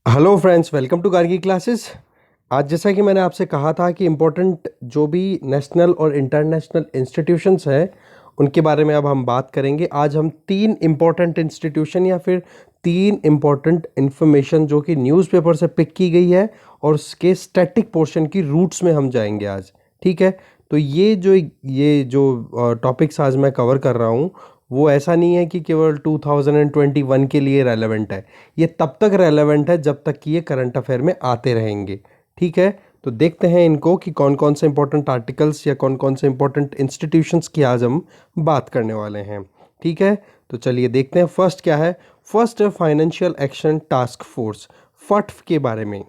Hello friends, welcome to Gargi classes. आज जैसा कि मैंने आपसे कहा था कि इम्पोर्टेंट जो भी नेशनल और इंटरनेशनल इंस्टीट्यूशंस हैं उनके बारे में अब हम बात करेंगे। आज हम तीन इम्पोर्टेंट इंस्टीट्यूशन या फिर तीन इम्पोर्टेंट इंफॉर्मेशन जो कि न्यूज़पेपर से पिक की गई है और उसके स्टैटिक पोर्शन की रूट्स में हम जाएंगे आज। ठीक है, तो ये जो टॉपिक्स आज मैं कवर कर रहा हूँ वो ऐसा नहीं है कि केवल 2021 के लिए रेलेवेंट है। ये तब तक रेलेवेंट है जब तक कि ये करंट अफेयर में आते रहेंगे। ठीक है, तो देखते हैं इनको कि कौन कौन से इंपॉर्टेंट आर्टिकल्स या कौन कौन से इंपॉर्टेंट इंस्टीट्यूशंस की आज हम बात करने वाले हैं। ठीक है, तो चलिए देखते हैं फर्स्ट क्या है। फर्स्ट है फाइनेंशियल एक्शन टास्क फोर्स, फट्फ के बारे में।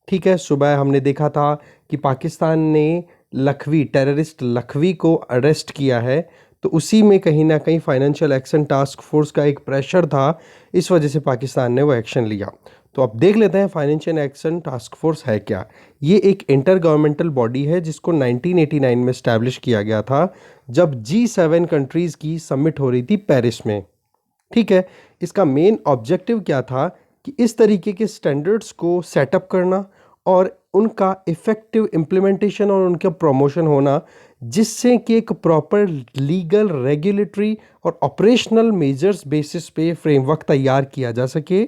ठीक है, सुबह हमने देखा था कि पाकिस्तान ने लखवी, टेररिस्ट लखवी को अरेस्ट किया है, तो उसी में कहीं ना कहीं फाइनेंशियल एक्शन टास्क फोर्स का एक प्रेशर था, इस वजह से पाकिस्तान ने वो एक्शन लिया। तो अब देख लेते हैं फाइनेंशियल एक्शन टास्क फोर्स है क्या। ये एक इंटर गवर्नमेंटल बॉडी है जिसको 1989 में इस्टेब्लिश किया गया था जब G7 कंट्रीज़ की समिट हो रही थी पेरिस में। ठीक है, इसका मेन ऑब्जेक्टिव क्या था कि इस तरीके के स्टैंडर्ड्स को सेटअप करना और उनका इफ़ेक्टिव इम्प्लीमेंटेशन और उनका प्रमोशन होना, जिससे कि एक प्रॉपर लीगल, रेगुलेटरी और ऑपरेशनल मेजर्स बेसिस पे फ्रेमवर्क तैयार किया जा सके,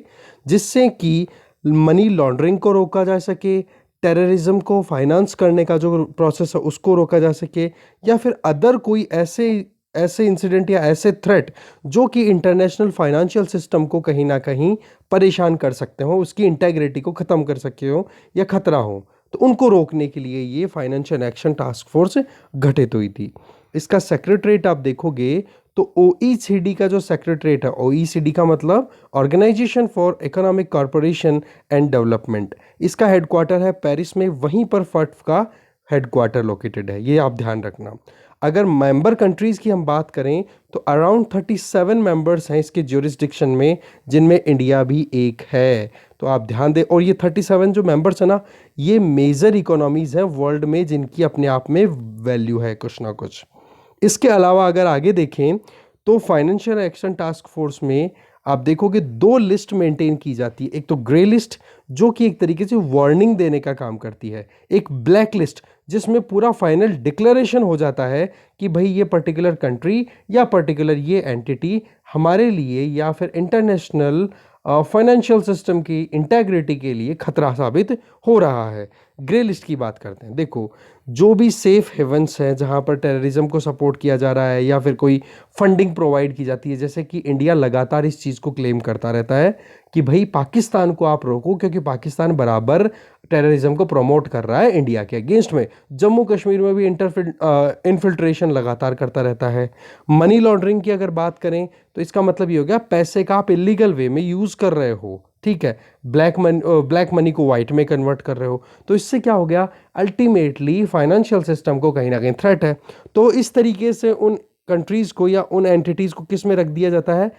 जिससे कि मनी लॉन्ड्रिंग को रोका जा सके, टेररिज्म को फाइनेंस करने का जो प्रोसेस है उसको रोका जा सके, या फिर अदर कोई ऐसे ऐसे इंसिडेंट या ऐसे थ्रेट जो कि इंटरनेशनल फाइनेंशियल सिस्टम को कहीं ना कहीं परेशान कर सकते हो, उसकी इंटेग्रिटी को ख़त्म कर सके हो या खतरा हो, तो उनको रोकने के लिए ये फाइनेंशियल एक्शन टास्क फोर्स गठित हुई थी। इसका सेक्रेटरीट आप देखोगे तो OECD का जो सेक्रेटरीट है, OECD का मतलब Organisation for Economic Corporation and Development, इसका हेडक्वार्टर है पेरिस में, वहीं पर फट्फ का हेडक्वार्टर लोकेटेड है, ये आप ध्यान रखना। अगर मेंबर कंट्रीज़ की हम बात करें तो अराउंड 37 मेंबर्स हैं इसके ज्यूरिसडिक्शन में, जिनमें इंडिया भी एक है। तो आप ध्यान दें, और ये 37 जो मेंबर्स हैं ना, ये मेजर इकोनॉमीज़ हैं वर्ल्ड में जिनकी अपने आप में वैल्यू है कुछ ना कुछ। इसके अलावा अगर आगे देखें तो फाइनेंशियल एक्शन टास्क फोर्स में आप देखोगे दो लिस्ट मेंटेन की जाती है। एक तो ग्रे लिस्ट जो कि एक तरीके से वार्निंग देने का काम करती है, एक ब्लैक लिस्ट जिसमें पूरा फाइनल डिक्लेरेशन हो जाता है कि भाई ये पर्टिकुलर कंट्री या पर्टिकुलर ये एंटिटी हमारे लिए या फिर इंटरनेशनल फाइनेंशियल सिस्टम की इंटेग्रिटी के लिए खतरा साबित हो रहा है। ग्रे लिस्ट की बात करते हैं। देखो, जो भी सेफ हेवंस हैं जहाँ पर टेररिज्म को सपोर्ट किया जा रहा है या फिर कोई फंडिंग प्रोवाइड की जाती है, जैसे कि इंडिया लगातार इस चीज़ को क्लेम करता रहता है कि भाई पाकिस्तान को आप रोको, क्योंकि पाकिस्तान बराबर टेररिज्म को प्रमोट कर रहा है इंडिया के अगेंस्ट में। जम्मू कश्मीर में भी इन्फिल्ट्रेशन लगातार करता रहता है। मनी लॉन्ड्रिंग की अगर बात करें तो इसका मतलब ये हो गया पैसे का आप इलीगल वे में यूज़ कर रहे हो। ठीक है, ब्लैक मनी को वाइट में कन्वर्ट कर रहे हो, तो इससे क्या हो गया, अल्टीमेटली फाइनेंशियल सिस्टम को कहीं ना कहीं थ्रेट है। तो इस तरीके से उन कंट्रीज़ को या उन एंटिटीज़ को किस में रख दिया जाता है,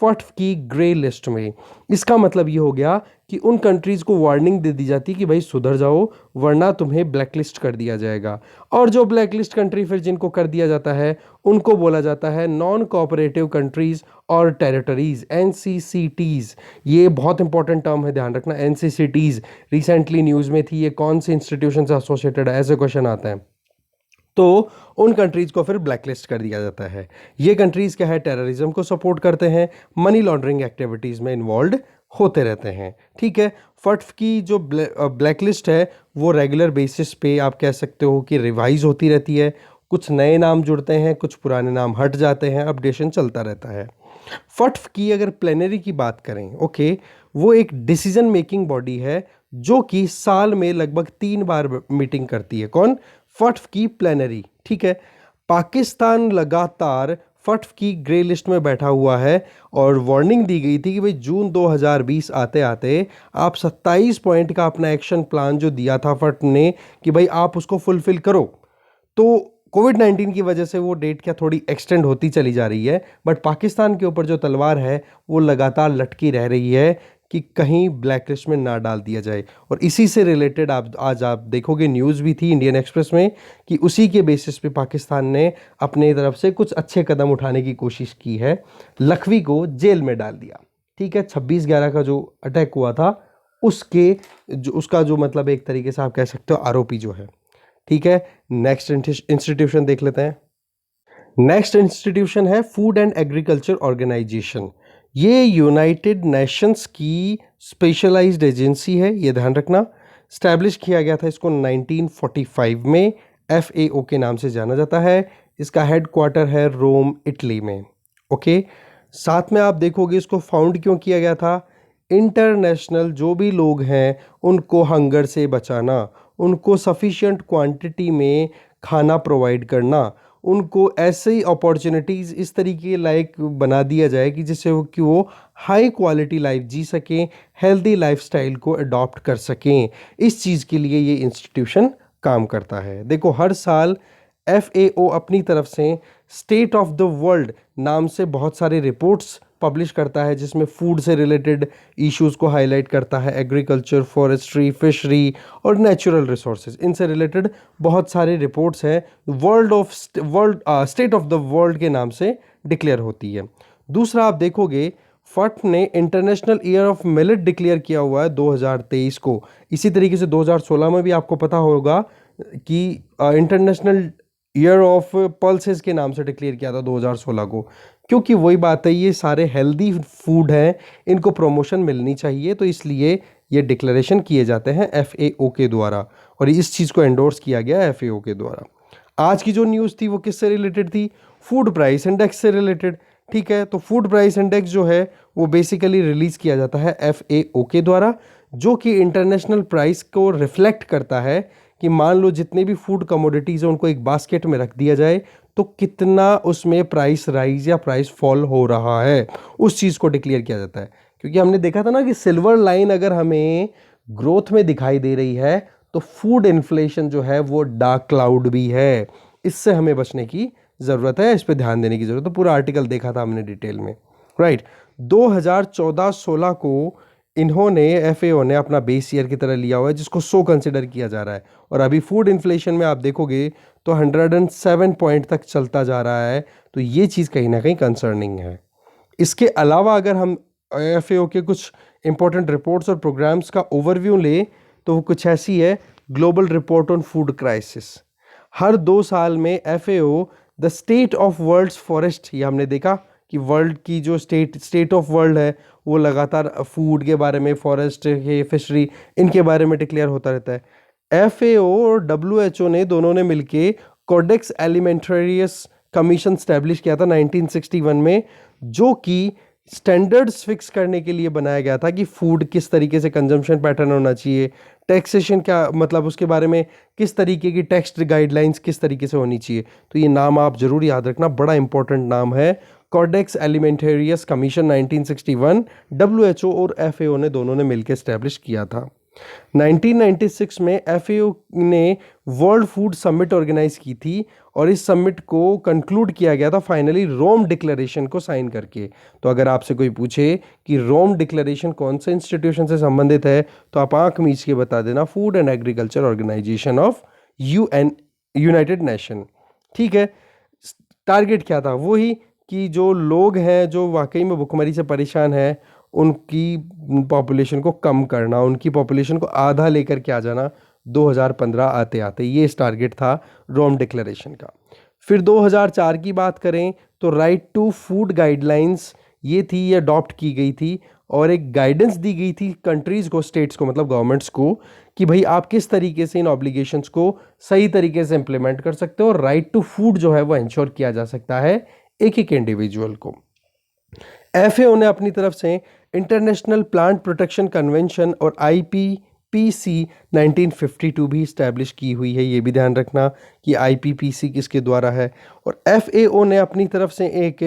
फट्फ की ग्रे लिस्ट में। इसका मतलब ये हो गया कि उन कंट्रीज़ को वार्निंग दे दी जाती कि भाई सुधर जाओ वरना तुम्हें ब्लैकलिस्ट कर दिया जाएगा। और जो ब्लैकलिस्ट कंट्री फिर जिनको कर दिया जाता है उनको बोला जाता है नॉन कोऑपरेटिव कंट्रीज़ और टेरिटरीज़, NCCTs। ये बहुत इंपॉर्टेंट टर्म है, ध्यान रखना। NCCTs रिसेंटली न्यूज़ में थी, ये कौन से इंस्टीट्यूशन से एसोसिएटेड है, ऐसे क्वेश्चन आता है। तो उन कंट्रीज़ को फिर ब्लैकलिस्ट कर दिया जाता है। ये कंट्रीज़ क्या है, टेररिज्म को सपोर्ट करते हैं, मनी लॉन्ड्रिंग एक्टिविटीज़ में इन्वॉल्व होते रहते हैं। ठीक है, फट्फ की जो ब्लैकलिस्ट है वो रेगुलर बेसिस पे आप कह सकते हो कि रिवाइज होती रहती है। कुछ नए नाम जुड़ते हैं, कुछ पुराने नाम हट जाते हैं, अपडेशन चलता रहता है। फट्फ की अगर प्लेनरी की बात करें, ओके, वो एक डिसीजन मेकिंग बॉडी है जो कि साल में लगभग 3 बार मीटिंग करती है। कौन, फट्फ की प्लेनरी। ठीक है, पाकिस्तान लगातार फट्फ की ग्रे लिस्ट में बैठा हुआ है और वार्निंग दी गई थी कि भाई जून 2020 आते आते आप 27 पॉइंट का अपना एक्शन प्लान जो दिया था फट्फ ने कि भाई आप उसको फुलफिल करो। तो कोविड-19 की वजह से वो डेट क्या थोड़ी एक्सटेंड होती चली जा रही है, बट पाकिस्तान के ऊपर जो तलवार है वो लगातार लटकी रह रही है कि कहीं ब्लैक लिस्ट में ना डाल दिया जाए। और इसी से रिलेटेड आप देखोगे न्यूज़ भी थी इंडियन एक्सप्रेस में कि उसी के बेसिस पे पाकिस्तान ने अपने तरफ से कुछ अच्छे कदम उठाने की कोशिश की है, लखवी को जेल में डाल दिया। ठीक है, 26/11 का जो अटैक हुआ था उसके जो उसका जो मतलब एक तरीके से आप कह सकते हो आरोपी जो है। ठीक है, नेक्स्ट इंस्टीट्यूशन देख लेते हैं। नेक्स्ट इंस्टीट्यूशन है फूड एंड एग्रीकल्चर ऑर्गेनाइजेशन। ये यूनाइटेड नेशंस की स्पेशलाइज्ड एजेंसी है, ये ध्यान रखना। स्टैब्लिश किया गया था इसको 1945 में, FAO के नाम से जाना जाता है। इसका हेड क्वार्टर है रोम, इटली में। ओके, साथ में आप देखोगे इसको फाउंड क्यों किया गया था। इंटरनेशनल जो भी लोग हैं उनको हंगर से बचाना, उनको सफिशिएंट क्वांटिटी में खाना प्रोवाइड करना, उनको ऐसे ही अपॉर्चुनिटीज़ इस तरीके लाइक बना दिया जाए कि जिससे वो हाई क्वालिटी लाइफ जी सकें, हेल्दी लाइफस्टाइल को अडॉप्ट कर सकें। इस चीज़ के लिए ये इंस्टीट्यूशन काम करता है। देखो, हर साल FAO अपनी तरफ से स्टेट ऑफ द वर्ल्ड नाम से बहुत सारे रिपोर्ट्स पब्लिश करता है, जिसमें फूड से रिलेटेड इश्यूज़ को हाईलाइट करता है। एग्रीकल्चर, फॉरेस्ट्री, फिशरी और नेचुरल रिसोर्सेज, इनसे रिलेटेड बहुत सारे रिपोर्ट्स हैं, स्टेट ऑफ द वर्ल्ड के नाम से डिक्लेयर होती है। दूसरा, आप देखोगे फट ने international year of millet declare किया हुआ है 2023 को। इसी तरीके से 2016 में भी आपको पता होगा कि इंटरनेशनल ईयर ऑफ पल्सेस के नाम से डिक्लेयर किया था 2016 को। क्योंकि वही बात है, ये सारे हेल्दी फूड हैं, इनको प्रमोशन मिलनी चाहिए, तो इसलिए ये डिक्लेरेशन किए जाते हैं FAO के द्वारा, और इस चीज़ को एंडोर्स किया गया FAO के द्वारा। आज की जो न्यूज़ थी वो किससे रिलेटेड थी? फूड प्राइस इंडेक्स से रिलेटेड। ठीक है, तो फूड प्राइस इंडेक्स जो है वो बेसिकली रिलीज़ किया जाता है FAO के द्वारा, जो कि इंटरनेशनल प्राइस को रिफ्लेक्ट करता है कि मान लो जितने भी फूड कमोडिटीज़ हैं उनको एक बास्केट में रख दिया जाए तो कितना उसमें प्राइस राइज या प्राइस फॉल हो रहा है, उस चीज़ को डिक्लेयर किया जाता है। क्योंकि हमने देखा था ना कि सिल्वर लाइन अगर हमें ग्रोथ में दिखाई दे रही है तो फूड इन्फ्लेशन जो है वो डार्क क्लाउड भी है। इससे हमें बचने की ज़रूरत है, इस पर ध्यान देने की ज़रूरत है। पूरा आर्टिकल देखा था हमने डिटेल में, राइट। 2014-16 को इन्होंने FAO ने अपना बेस ईयर की तरह लिया हुआ है, जिसको कंसिडर किया जा रहा है। और अभी फूड इन्फ्लेशन में आप देखोगे तो 107 पॉइंट तक चलता जा रहा है, तो ये चीज़ कहीं ना कहीं कंसर्निंग है। इसके अलावा अगर हम FAO के कुछ इंपॉर्टेंट रिपोर्ट्स और प्रोग्राम्स का ओवरव्यू लें तो वो कुछ ऐसी है। Global report on food crisis, हर 2 साल में FAO the state of world's forest, ये हमने देखा कि वर्ल्ड की जो स्टेट ऑफ वर्ल्ड है वो लगातार फूड के बारे में, फॉरेस्ट के, फिशरी, इनके बारे में डिक्लेयर होता रहता है। FAO और WHO ने दोनों ने मिलके कोडेक्स एलिमेंटेरियस कमीशन स्टैब्लिश किया था 1961 में, जो कि स्टैंडर्ड्स फिक्स करने के लिए बनाया गया था कि फूड किस तरीके से कंजम्पशन पैटर्न होना चाहिए, टैक्सेशन क्या मतलब उसके बारे में किस तरीके की टैक्स गाइडलाइंस किस तरीके से होनी चाहिए। तो ये नाम आप जरूर याद रखना, बड़ा इंपॉर्टेंट नाम है, कोडेक्स एलिमेंटेरियस कमीशन 1961। WHO और FAO ने दोनों ने मिलकर स्टैब्लिश किया था। 1996 में FAO ने वर्ल्ड फूड समिट ऑर्गेनाइज की थी और इस समिट को कंक्लूड किया गया था फाइनली रोम डिक्लेरेशन को साइन करके। तो अगर आपसे कोई पूछे कि रोम डिक्लेरेशन कौन से इंस्टीट्यूशन से संबंधित है तो आप आंख मीच के बता देना, food and agriculture organization of united nation. ठीक है, टारगेट क्या था? वही कि जो लोग हैं जो वाकई में भुखमरी से परेशान हैं उनकी पॉपुलेशन को कम करना, उनकी पॉपुलेशन को आधा लेकर के आ जाना 2015 आते आते, ये इस टारगेट था रोम डिक्लेरेशन का। फिर 2004 की बात करें तो राइट टू फूड गाइडलाइंस ये थी, ये अडॉप्ट की गई थी और एक गाइडेंस दी गई थी कंट्रीज़ को, स्टेट्स को, मतलब गवर्नमेंट्स को, कि भाई आप किस तरीके से इन ऑब्लिगेशंस को सही तरीके से इंप्लीमेंट कर सकते हो और राइट टू फूड जो है वो इंश्योर किया जा सकता है एक एक इंडिविजुअल को। FAO ने अपनी तरफ से इंटरनेशनल प्लांट प्रोटेक्शन कन्वेंशन और IPPC 1952 भी इस्टेब्लिश की हुई है, ये भी ध्यान रखना कि IPPC किसके द्वारा है। और FAO ने अपनी तरफ से एक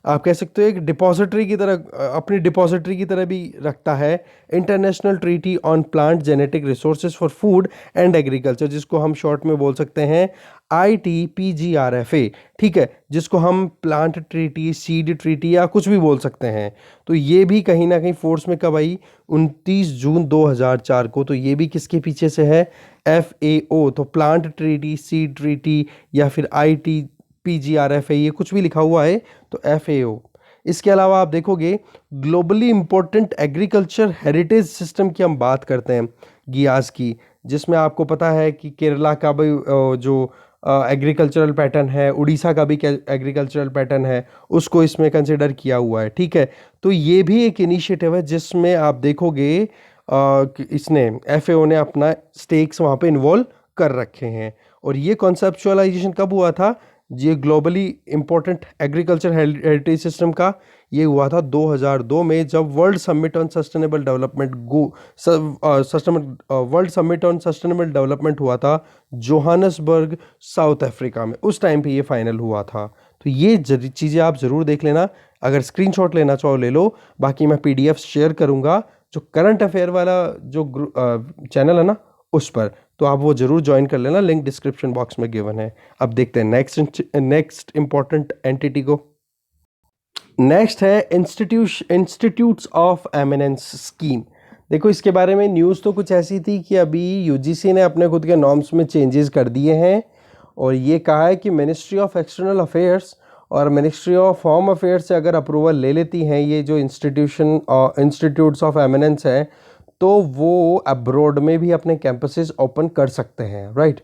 आप कह सकते हो एक डिपॉजिटरी की तरह, अपनी डिपॉजिटरी की तरह भी रखता है, international treaty on plant genetic resources for food and agriculture, जिसको हम शॉर्ट में बोल सकते हैं ITPGRFA। ठीक है, जिसको हम प्लांट ट्रीटी, सीड ट्रीटी या कुछ भी बोल सकते हैं। तो ये भी कहीं ना कहीं फोर्स में कब आई? 29 जून 2004 को। तो ये भी किसके पीछे से है? FAO। तो प्लांट ट्रीटी, सीड ट्रीटी या फिर ITPGRFA, ये कुछ भी लिखा हुआ है तो FAO। इसके अलावा आप देखोगे globally important agriculture heritage system की हम बात करते हैं गियास की, जिसमें आपको पता है कि केरला का भी जो एग्रीकल्चरल पैटर्न है, उड़ीसा का भी एग्रीकल्चरल पैटर्न है, उसको इसमें कंसिडर किया हुआ है। ठीक है, तो ये भी एक इनिशिएटिव है जिसमें आप देखोगे कि इसने FAO ने अपना स्टेक्स वहाँ पे इन्वॉल्व कर रखे हैं। और ये कॉन्सेप्चुअलाइजेशन कब हुआ था? ये globally important agriculture heritage system का ये हुआ था 2002 में, जब world summit on sustainable development world summit on sustainable development हुआ था जोहानसबर्ग, साउथ अफ्रीका में। उस टाइम पे ये फाइनल हुआ था। तो ये चीज़ें आप ज़रूर देख लेना, अगर स्क्रीनशॉट लेना चाहो ले लो, बाकी मैं PDF शेयर करूँगा जो करंट अफेयर वाला जो चैनल है ना उस पर, तो आप वो जरूर ज्वाइन कर लेना, लिंक डिस्क्रिप्शन बॉक्स में गिवन है। अब देखते हैं नेक्स्ट इंपॉर्टेंट एंटिटी को। नेक्स्ट है इंस्टीट्यूट्स ऑफ एमिनेंस स्कीम। देखो इसके बारे में न्यूज़ तो कुछ ऐसी थी कि अभी UGC ने अपने खुद के नॉर्म्स में चेंजेस कर दिए हैं और ये कहा है कि मिनिस्ट्री ऑफ एक्सटर्नल अफेयर्स और मिनिस्ट्री ऑफ होम अफेयर्स से अगर अप्रूवल ले लेती हैं ये जो इंस्टीट्यूट्स ऑफ एमिनेंस है, तो वो अब्रॉड में भी अपने कैंपसेस ओपन कर सकते हैं, राइट।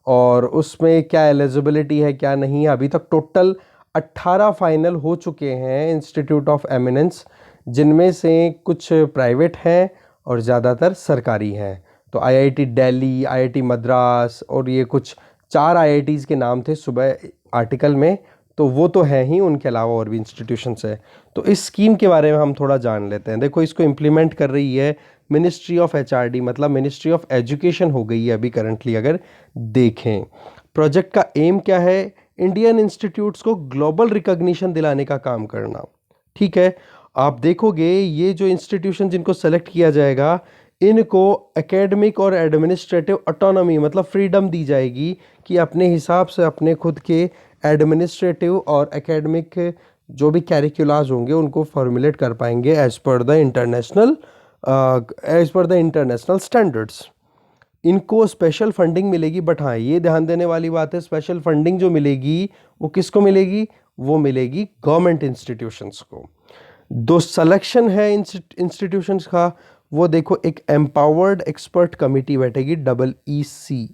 और उसमें क्या एलिजिबिलिटी है क्या नहीं है, अभी तक टोटल 18 फाइनल हो चुके हैं इंस्टीट्यूट ऑफ एमिनेंस, जिनमें से कुछ प्राइवेट हैं और ज़्यादातर सरकारी हैं। तो IIT दिल्ली, IIT मद्रास और ये कुछ 4 IITs के नाम थे सुबह आर्टिकल में, तो वो तो है ही, उनके अलावा और भी इंस्टीट्यूशंस है। तो इस स्कीम के बारे में हम थोड़ा जान लेते हैं। देखो इसको इम्प्लीमेंट कर रही है मिनिस्ट्री ऑफ HRD, मतलब मिनिस्ट्री ऑफ एजुकेशन हो गई है अभी करंटली अगर देखें। प्रोजेक्ट का एम क्या है? इंडियन इंस्टीट्यूट्स को ग्लोबल रिकॉग्निशन दिलाने का काम करना। ठीक है, आप देखोगे ये जो इंस्टीट्यूशन जिनको सेलेक्ट किया जाएगा, इनको एकेडमिक और एडमिनिस्ट्रेटिव ऑटोनॉमी मतलब फ्रीडम दी जाएगी कि अपने हिसाब से अपने खुद के एडमिनिस्ट्रेटिव और एकेडमिक जो भी कैरिकुलास होंगे उनको फॉर्मुलेट कर पाएंगे एज पर द इंटरनेशनल स्टैंडर्ड्स। इनको स्पेशल फंडिंग मिलेगी, बट हाँ ये ध्यान देने वाली बात है, स्पेशल फंडिंग जो मिलेगी वो किसको मिलेगी? वो मिलेगी गवर्नमेंट इंस्टीट्यूशंस को। दो सिलेक्शन है इंस्टीट्यूशंस का, वो देखो एक एम्पावर्ड एक्सपर्ट कमेटी बैठेगी EEC,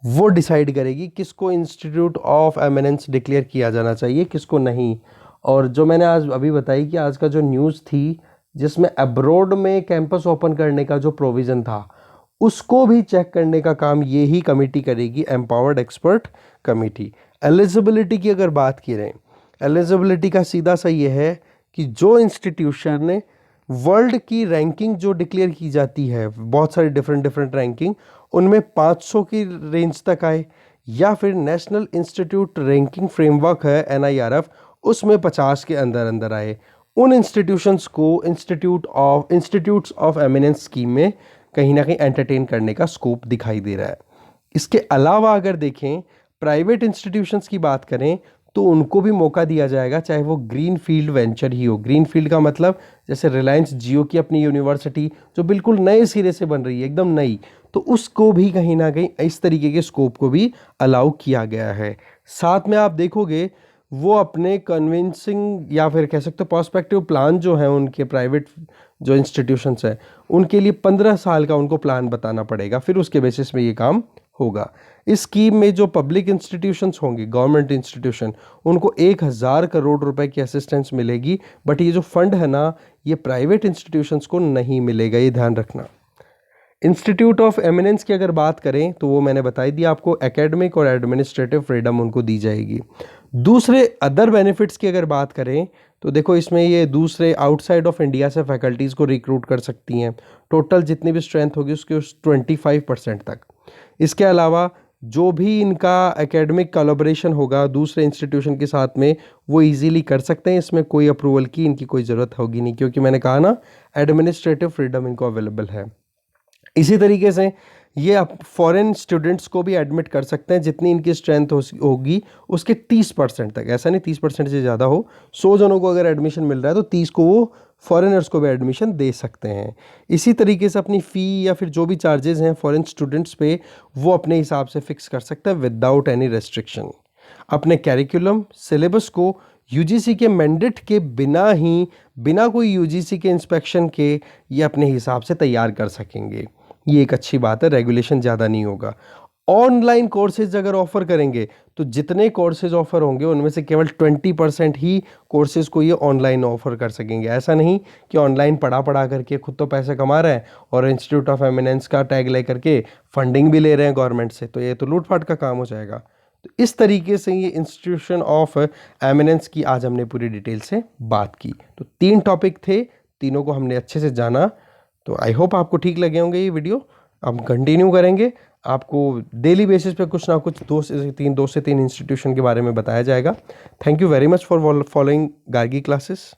वो डिसाइड करेगी किसको इंस्टीट्यूट ऑफ एमिनेंस डिक्लेयर किया जाना चाहिए, किसको नहीं। और जो मैंने आज अभी बताई कि आज का जो न्यूज़ थी जिसमें अब्रॉड में कैंपस ओपन करने का जो प्रोविज़न था, उसको भी चेक करने का काम ये ही कमेटी करेगी, एम्पावर्ड एक्सपर्ट कमेटी। एलिजिबिलिटी की अगर बात की रहे, एलिजिबिलिटी का सीधा सा ये है कि जो इंस्टीट्यूशन ने वर्ल्ड की रैंकिंग जो डिक्लेयर की जाती है, बहुत सारी डिफरेंट रैंकिंग, उनमें 500 की रेंज तक आए, या फिर नेशनल इंस्टीट्यूट रैंकिंग फ्रेमवर्क है NIRF, उसमें 50 के अंदर अंदर आए, उन इंस्टीट्यूशंस को इंस्टीट्यूट्स ऑफ एमिनेंस स्कीम में कहीं ना कहीं एंटरटेन करने का स्कोप दिखाई दे रहा है। इसके अलावा अगर देखें प्राइवेट इंस्टीट्यूशंस की बात करें तो उनको भी मौका दिया जाएगा, चाहे वो ग्रीन फील्ड वेंचर ही हो। ग्रीन फील्ड का मतलब जैसे रिलायंस जियो की अपनी यूनिवर्सिटी जो बिल्कुल नए सिरे से बन रही है, एकदम नई, तो उसको भी कहीं ना कहीं इस तरीके के स्कोप को भी अलाउ किया गया है। साथ में आप देखोगे वो अपने कन्विंसिंग या फिर कह सकते हो पर्सपेक्टिव प्लान जो है उनके प्राइवेट जो इंस्टीट्यूशंस हैं उनके लिए 15 साल का उनको प्लान बताना पड़ेगा, फिर उसके बेसिस में ये काम होगा। इस स्कीम में जो पब्लिक इंस्टीट्यूशंस होंगे, गवर्नमेंट इंस्टीट्यूशन, उनको 1000 करोड़ रुपए की असिस्टेंस मिलेगी, बट ये जो फंड है ना ये प्राइवेट इंस्टीट्यूशंस को नहीं मिलेगा, ये ध्यान रखना। इंस्टीट्यूट ऑफ एमिनेंस की अगर बात करें तो वो मैंने बताई दी आपको, एकेडमिक और एडमिनिस्ट्रेटिव फ्रीडम उनको दी जाएगी। दूसरे अदर बेनिफिट्स की अगर बात करें तो देखो इसमें ये दूसरे आउटसाइड ऑफ इंडिया से फैकल्टीज़ को रिक्रूट कर सकती हैं, टोटल जितनी भी स्ट्रेंथ होगी उसके 25% तक। इसके अलावा जो भी इनका एकेडमिक कोलैबोरेशन होगा दूसरे इंस्टीट्यूशन के साथ में वो इजीली कर सकते हैं, इसमें कोई अप्रूवल की इनकी कोई ज़रूरत होगी नहीं, क्योंकि मैंने कहा ना एडमिनिस्ट्रेटिव फ्रीडम इनको अवेलेबल है। इसी तरीके से ये आप फॉरेन स्टूडेंट्स को भी एडमिट कर सकते हैं, जितनी इनकी स्ट्रेंथ होगी उसके 30% तक, ऐसा नहीं 30% से ज़्यादा हो। 100 जनों को अगर एडमिशन मिल रहा है तो 30 को वो फॉरेनर्स को भी एडमिशन दे सकते हैं। इसी तरीके से अपनी फ़ी या फिर जो भी चार्जेस हैं फॉरेन स्टूडेंट्स पे वो अपने हिसाब से फिक्स कर सकते हैं विदाउट एनी रेस्ट्रिक्शन। अपने कैरिकुलम सिलेबस को यूजीसी के मैंडेट के बिना ही, बिना कोई यूजीसी के इंस्पेक्शन के ये अपने हिसाब से तैयार कर सकेंगे। ये एक अच्छी बात है, रेगुलेशन ज़्यादा नहीं होगा। ऑनलाइन कोर्सेज अगर ऑफर करेंगे तो जितने कोर्सेज ऑफर होंगे उनमें से केवल 20% ही कोर्सेज को ये ऑनलाइन ऑफर कर सकेंगे। ऐसा नहीं कि ऑनलाइन पढ़ा करके खुद तो पैसे कमा रहे हैं और इंस्टीट्यूट ऑफ एमिनेंस का टैग ले करके फंडिंग भी ले रहे हैं गवर्नमेंट से, तो ये तो लूटपाट का काम हो जाएगा। तो इस तरीके से ये इंस्टीट्यूशन ऑफ एमिनेंस की आज हमने पूरी डिटेल से बात की। तो 3 टॉपिक थे, तीनों को हमने अच्छे से जाना। तो आई होप आपको ठीक लगे होंगे ये वीडियो। हम कंटिन्यू करेंगे, आपको डेली बेसिस पे कुछ ना कुछ 2 से 3 इंस्टीट्यूशन के बारे में बताया जाएगा। Thank you very much for following Gargi classes.